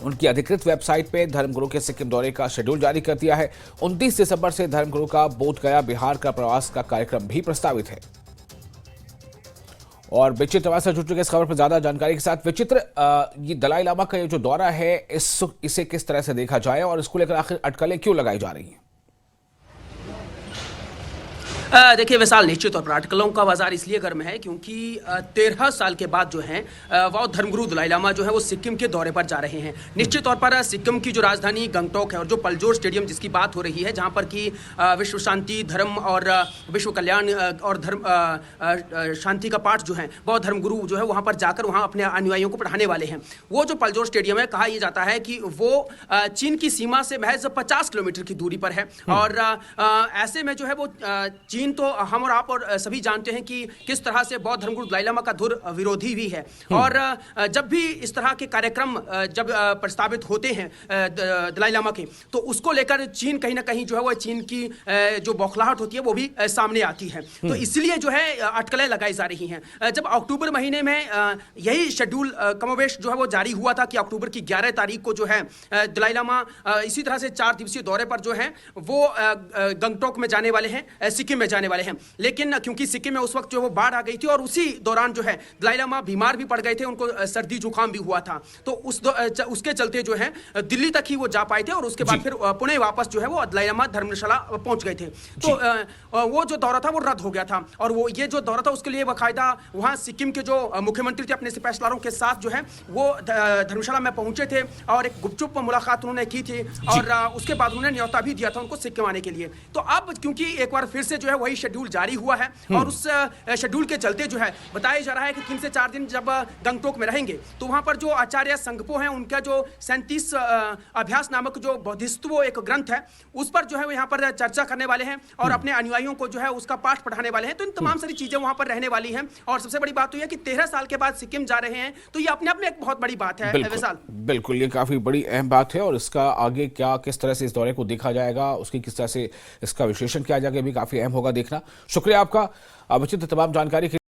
उनकी अधिकृत वेबसाइट पे धर्मगुरु के सिक्किम दौरे का शेड्यूल जारी कर दिया है। 29 दिसंबर से धर्मगुरु का बोध गया बिहार का प्रवास का कार्यक्रम भी प्रस्तावित है। और विचित्र से जुड़ चुके इस खबर पर ज्यादा जानकारी के साथ विचित्र, ये दलाई लामा का ये जो दौरा है इसे किस तरह से देखा जाए और इसको लेकर आखिर अटकलें क्यों लगाई जा रही हैं? देखिए विशाल, निश्चित तौर पर अटकलों का बाजार इसलिए गर्म है क्योंकि 13 साल के बाद जो है वो धर्मगुरु दलाई लामा जो है वो सिक्किम के दौरे पर जा रहे हैं। निश्चित तौर पर सिक्किम की जो राजधानी गंगटोक है और जो पलजोर स्टेडियम जिसकी बात हो रही है, जहां पर कि विश्व शांति, धर्म और विश्व कल्याण और धर्म शांति का पाठ जो है वो धर्मगुरु जो है वहां पर जाकर वहां अपने अनुयायियों को पढ़ाने वाले हैं। वो जो पलजोर स्टेडियम है, कहा यह जाता है कि वो चीन की सीमा से महज 50 किलोमीटर की दूरी पर है। और ऐसे में जो है वो चीन तो हम और आप और सभी जानते हैं कि किस तरह से बौद्ध धर्मगुरु दलाई लामा का धुर विरोधी भी है। और जब भी इस तरह के कार्यक्रम जब प्रस्तावित होते हैं दलाई लामा के, तो उसको लेकर चीन कहीं ना कहीं जो है वो चीन की जो बौखलाहट होती है वो भी सामने आती है। तो इसलिए जो है अटकलें लगाई जा रही हैं। जब अक्टूबर महीने में यही शेड्यूल कमोवेश जो है वो जारी हुआ था कि अक्टूबर की 11 तारीख को जो है दलाई लामा इसी तरह से 4 दिवसीय दौरे पर जो है वो गंगटोक में जाने वाले हैं, सिक्किम में जाने वाले हैं। लेकिन क्योंकि सिक्किम में उस वक्त जो वो बाढ़ आ गई थी और उसी दौरान जो है दलाई लामा बीमार भी पड़ गए थे, उनको सर्दी जुकाम भी हुआ था, तो उसके चलते जो है दिल्ली तक ही वो जा पाए थे और उसके बाद फिर पुणे वापस जो है वो दलाई लामा धर्मशाला पहुंच गए थे। तो वो जो दौरा था वो रद्द हो गया था और वो ये जो दौरा था उसके लिए बाकायदा वहां सिक्किम के जो मुख्यमंत्री थे अपने सिपहसालारों के साथ जो है वो धर्मशाला में पहुंचे थे और एक गुपचुप मुलाकात उन्होंने की थी और उसके बाद उन्होंने न्योता भी दिया था उनको सिक्किम आने के लिए। तो अब क्योंकि एक बार फिर से जो है वही शेड्यूल जारी हुआ है और उस शेड्यूल के चलते जो है बताया जा रहा है कि 3 से 4 दिन जब गंगटोक में रहेंगे तो वहां पर जो आचार्य संगपो हैं, उनका जो 37 अभ्यास नामक जो बौद्धिस्त्व एक ग्रंथ है, उस पर जो है वो यहाँ पर चर्चा करने वाले हैं और अपने अनुयायियों को जो है उसका पाठ पढ़ाने वाले हैं। तो इन तमाम सारी चीजें वहां पर रहने वाली हैं और सबसे बड़ी बात तो यह कि 13 साल के बाद सिक्किम जा रहे हैं, तो ये अपने आप में एक बहुत बड़ी बात है। बिल्कुल, ये काफी बड़ी अहम बात है और इसका आगे क्या किस तरह से इस दौरे को देखा जाएगा, उसकी किस तरह से इसका विश्लेषण किया जाएगा भी काफी अहम होगा देखना। शुक्रिया आपका विचित्र तमाम जानकारी के